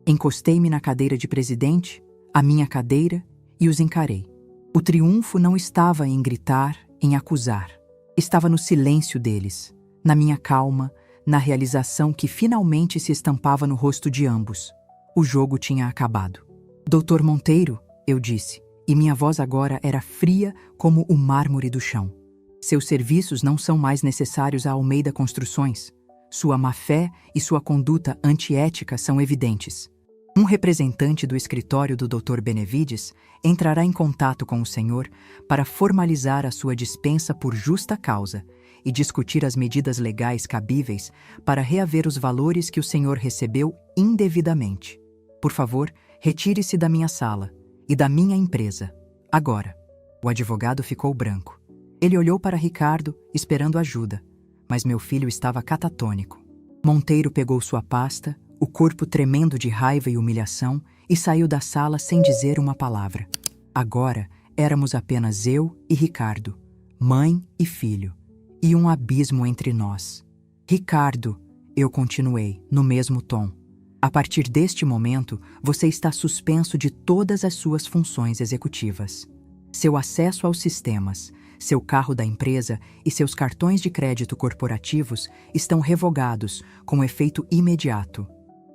Encostei-me na cadeira de presidente, a minha cadeira, e os encarei. O triunfo não estava em gritar, em acusar. Estava no silêncio deles, na minha calma, na realização que finalmente se estampava no rosto de ambos. O jogo tinha acabado. Doutor Monteiro, eu disse, e minha voz agora era fria como o mármore do chão. Seus serviços não são mais necessários a Almeida Construções. Sua má-fé e sua conduta antiética são evidentes. Um representante do escritório do Dr. Benevides entrará em contato com o senhor para formalizar a sua dispensa por justa causa e discutir as medidas legais cabíveis para reaver os valores que o senhor recebeu indevidamente. Por favor, retire-se da minha sala e da minha empresa. Agora. O advogado ficou branco. Ele olhou para Ricardo, esperando ajuda, mas meu filho estava catatônico. Monteiro pegou sua pasta, o corpo tremendo de raiva e humilhação, e saiu da sala sem dizer uma palavra. Agora éramos apenas eu e Ricardo, mãe e filho, e um abismo entre nós. Ricardo, eu continuei, no mesmo tom. A partir deste momento, você está suspenso de todas as suas funções executivas. Seu acesso aos sistemas, seu carro da empresa e seus cartões de crédito corporativos estão revogados com efeito imediato.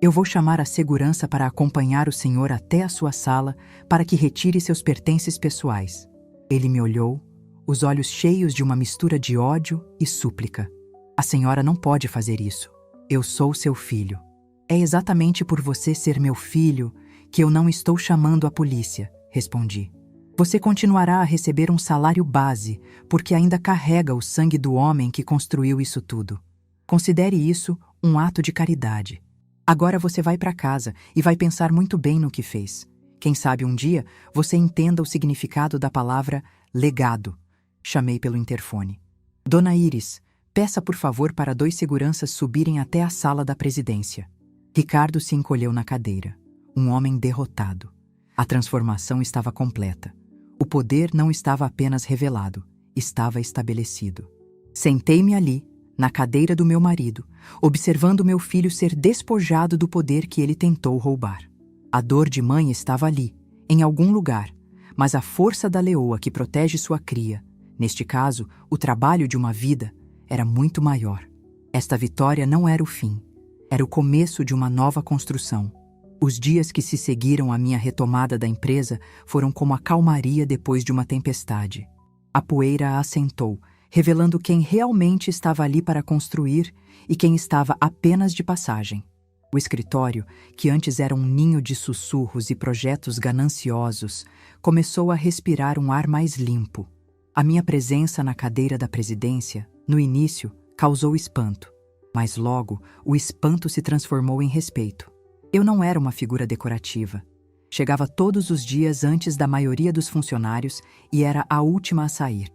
Eu vou chamar a segurança para acompanhar o senhor até a sua sala para que retire seus pertences pessoais. Ele me olhou, os olhos cheios de uma mistura de ódio e súplica. A senhora não pode fazer isso. Eu sou seu filho. É exatamente por você ser meu filho que eu não estou chamando a polícia, respondi. Você continuará a receber um salário base, porque ainda carrega o sangue do homem que construiu isso tudo. Considere isso um ato de caridade. Agora você vai para casa e vai pensar muito bem no que fez. Quem sabe um dia você entenda o significado da palavra legado. Chamei pelo interfone. Dona Iris, peça por favor para 2 seguranças subirem até a sala da presidência. Ricardo se encolheu na cadeira. Um homem derrotado. A transformação estava completa. O poder não estava apenas revelado, estava estabelecido. Sentei-me ali, na cadeira do meu marido, observando meu filho ser despojado do poder que ele tentou roubar. A dor de mãe estava ali, em algum lugar, mas a força da leoa que protege sua cria, neste caso, o trabalho de uma vida, era muito maior. Esta vitória não era o fim, era o começo de uma nova construção. Os dias que se seguiram à minha retomada da empresa foram como a calmaria depois de uma tempestade. A poeira assentou, revelando quem realmente estava ali para construir e quem estava apenas de passagem. O escritório, que antes era um ninho de sussurros e projetos gananciosos, começou a respirar um ar mais limpo. A minha presença na cadeira da presidência, no início, causou espanto, mas logo o espanto se transformou em respeito. Eu não era uma figura decorativa. Chegava todos os dias antes da maioria dos funcionários e era a última a sair.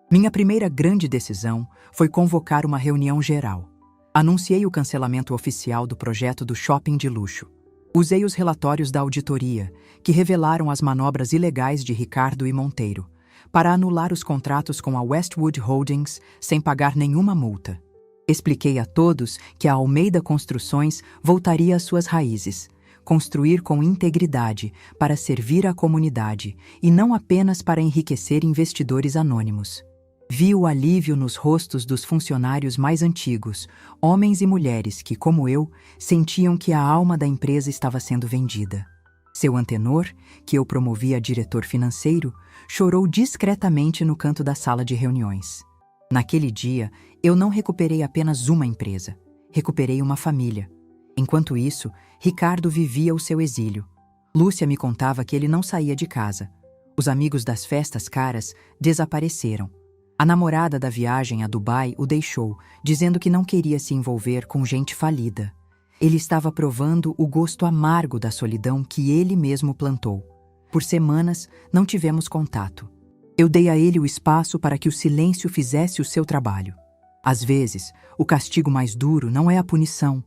Minha primeira grande decisão foi convocar uma reunião geral. Anunciei o cancelamento oficial do projeto do shopping de luxo. Usei os relatórios da auditoria, que revelaram as manobras ilegais de Ricardo e Monteiro, para anular os contratos com a Westwood Holdings sem pagar nenhuma multa. Expliquei a todos que a Almeida Construções voltaria às suas raízes, construir com integridade para servir à comunidade e não apenas para enriquecer investidores anônimos. Vi o alívio nos rostos dos funcionários mais antigos, homens e mulheres que, como eu, sentiam que a alma da empresa estava sendo vendida. Seu antenor, que eu promovi a diretor financeiro, chorou discretamente no canto da sala de reuniões. Naquele dia, eu não recuperei apenas uma empresa, recuperei uma família. Enquanto isso, Ricardo vivia o seu exílio. Lúcia me contava que ele não saía de casa. Os amigos das festas caras desapareceram. A namorada da viagem a Dubai o deixou, dizendo que não queria se envolver com gente falida. Ele estava provando o gosto amargo da solidão que ele mesmo plantou. Por semanas, não tivemos contato. Eu dei a ele o espaço para que o silêncio fizesse o seu trabalho. Às vezes, o castigo mais duro não é a punição,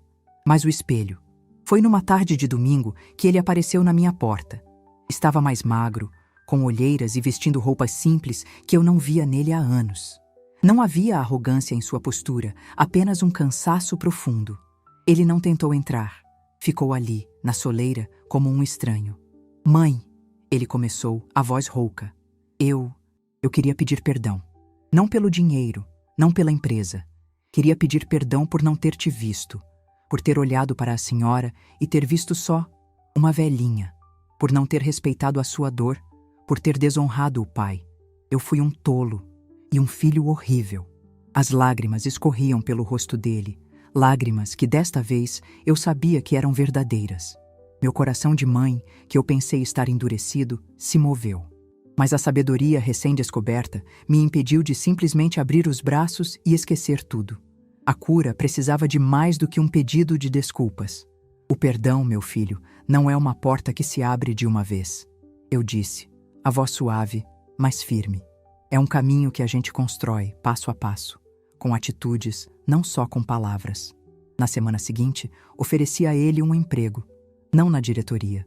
mas o espelho. Foi numa tarde de domingo que ele apareceu na minha porta. Estava mais magro, com olheiras e vestindo roupas simples que eu não via nele há anos. Não havia arrogância em sua postura, apenas um cansaço profundo. Ele não tentou entrar. Ficou ali, na soleira, como um estranho. Mãe, ele começou, a voz rouca. Eu queria pedir perdão. Não pelo dinheiro, não pela empresa. Queria pedir perdão por não ter te visto, por ter olhado para a senhora e ter visto só uma velhinha, por não ter respeitado a sua dor, por ter desonrado o pai. Eu fui um tolo e um filho horrível. As lágrimas escorriam pelo rosto dele, lágrimas que desta vez eu sabia que eram verdadeiras. Meu coração de mãe, que eu pensei estar endurecido, se moveu. Mas a sabedoria recém-descoberta me impediu de simplesmente abrir os braços e esquecer tudo. A cura precisava de mais do que um pedido de desculpas. O perdão, meu filho, não é uma porta que se abre de uma vez. Eu disse, a voz suave, mas firme. É um caminho que a gente constrói, passo a passo, com atitudes, não só com palavras. Na semana seguinte, ofereci a ele um emprego, não na diretoria.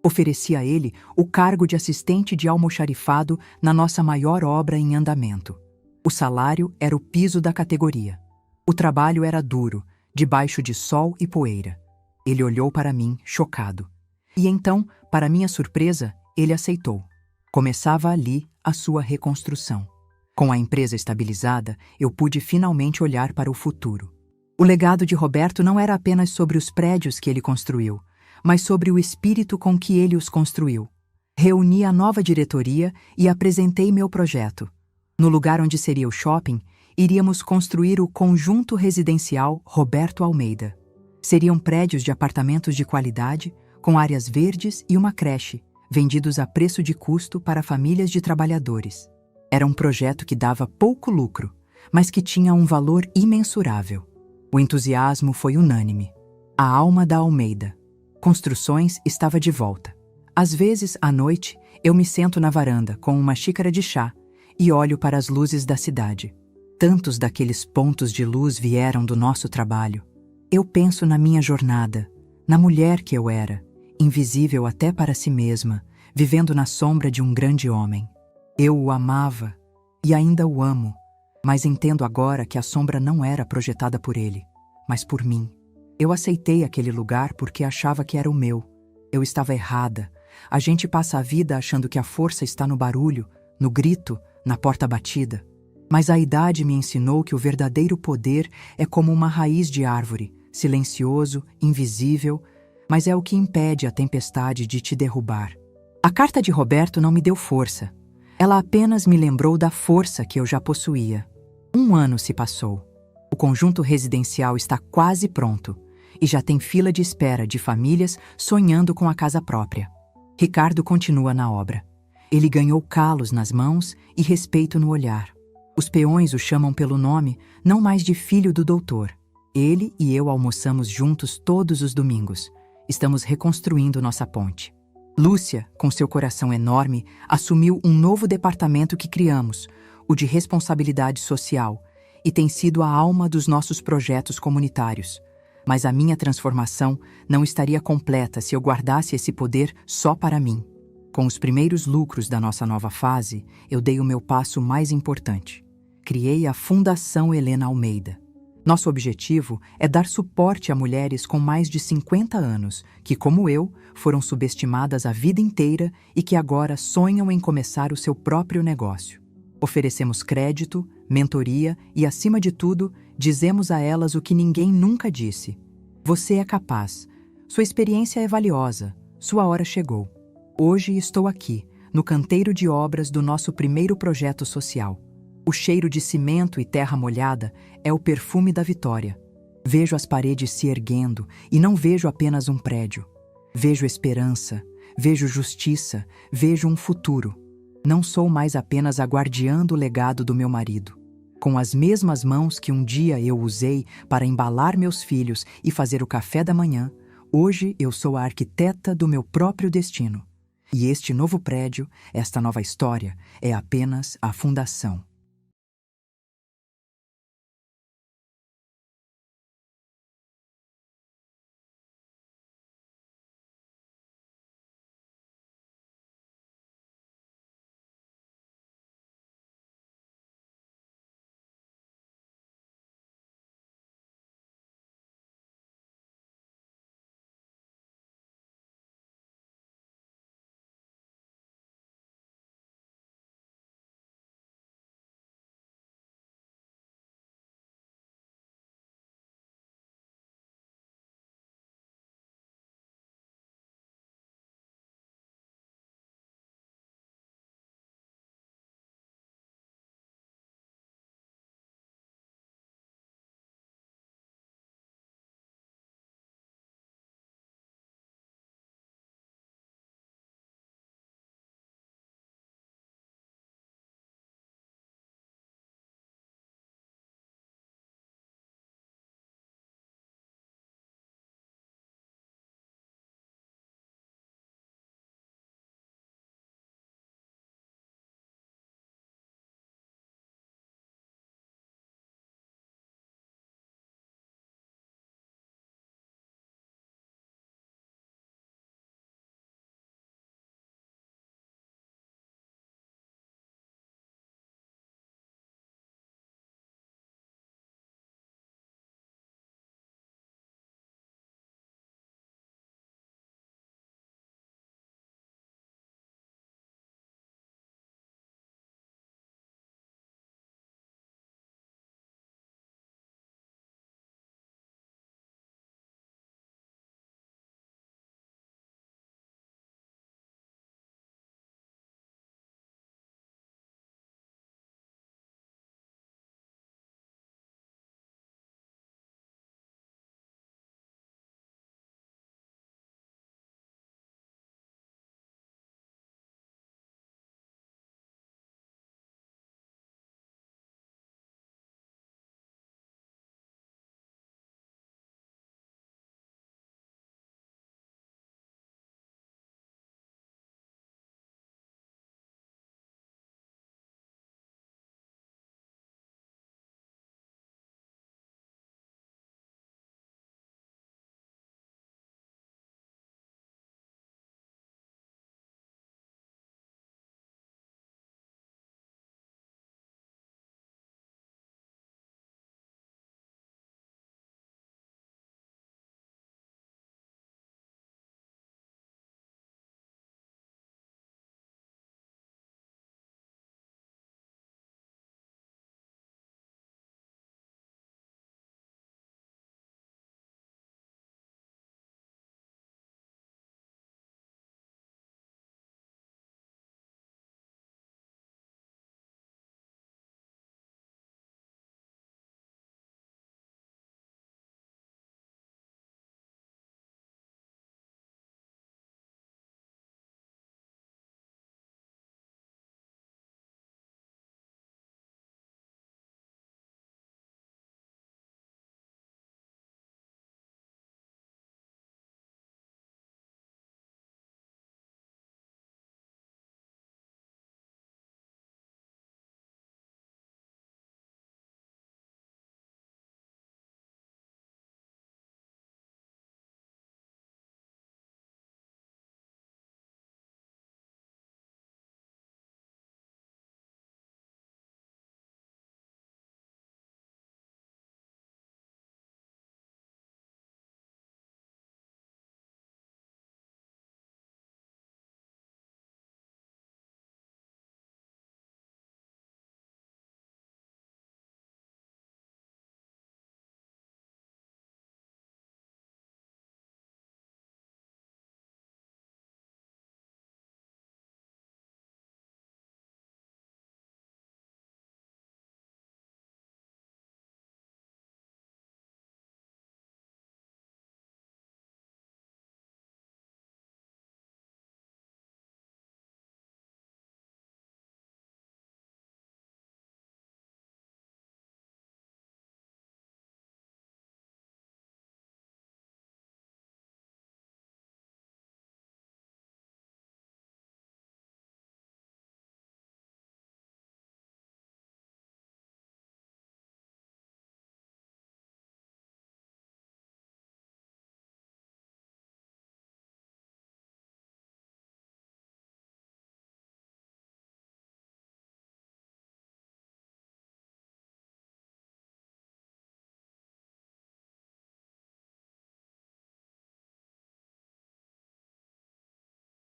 Ofereci a ele o cargo de assistente de almoxarifado na nossa maior obra em andamento. O salário era o piso da categoria. O trabalho era duro, debaixo de sol e poeira. Ele olhou para mim, chocado. E então, para minha surpresa, ele aceitou. Começava ali a sua reconstrução. Com a empresa estabilizada, eu pude finalmente olhar para o futuro. O legado de Roberto não era apenas sobre os prédios que ele construiu, mas sobre o espírito com que ele os construiu. Reuni a nova diretoria e apresentei meu projeto. No lugar onde seria o shopping, iríamos construir o conjunto residencial Roberto Almeida. Seriam prédios de apartamentos de qualidade, com áreas verdes e uma creche, vendidos a preço de custo para famílias de trabalhadores. Era um projeto que dava pouco lucro, mas que tinha um valor imensurável. O entusiasmo foi unânime. A alma da Almeida Construções estava de volta. Às vezes, à noite, eu me sento na varanda com uma xícara de chá e olho para as luzes da cidade. Tantos daqueles pontos de luz vieram do nosso trabalho. Eu penso na minha jornada, na mulher que eu era, invisível até para si mesma, vivendo na sombra de um grande homem. Eu o amava e ainda o amo, mas entendo agora que a sombra não era projetada por ele, mas por mim. Eu aceitei aquele lugar porque achava que era o meu. Eu estava errada. A gente passa a vida achando que a força está no barulho, no grito, na porta batida. Mas a idade me ensinou que o verdadeiro poder é como uma raiz de árvore, silencioso, invisível, mas é o que impede a tempestade de te derrubar. A carta de Roberto não me deu força. Ela apenas me lembrou da força que eu já possuía. 1 ano se passou. O conjunto residencial está quase pronto e já tem fila de espera de famílias sonhando com a casa própria. Ricardo continua na obra. Ele ganhou calos nas mãos e respeito no olhar. Os peões o chamam pelo nome, não mais de filho do doutor. Ele e eu almoçamos juntos todos os domingos. Estamos reconstruindo nossa ponte. Lúcia, com seu coração enorme, assumiu um novo departamento que criamos, o de responsabilidade social, e tem sido a alma dos nossos projetos comunitários. Mas a minha transformação não estaria completa se eu guardasse esse poder só para mim. Com os primeiros lucros da nossa nova fase, eu dei o meu passo mais importante. Criei a Fundação Helena Almeida. Nosso objetivo é dar suporte a mulheres com mais de 50 anos, que, como eu, foram subestimadas a vida inteira e que agora sonham em começar o seu próprio negócio. Oferecemos crédito, mentoria e, acima de tudo, dizemos a elas o que ninguém nunca disse. Você é capaz. Sua experiência é valiosa. Sua hora chegou. Hoje estou aqui, no canteiro de obras do nosso primeiro projeto social. O cheiro de cimento e terra molhada é o perfume da vitória. Vejo as paredes se erguendo e não vejo apenas um prédio. Vejo esperança, vejo justiça, vejo um futuro. Não sou mais apenas a guardiã do legado do meu marido. Com as mesmas mãos que um dia eu usei para embalar meus filhos e fazer o café da manhã, hoje eu sou a arquiteta do meu próprio destino. E este novo prédio, esta nova história, é apenas a fundação.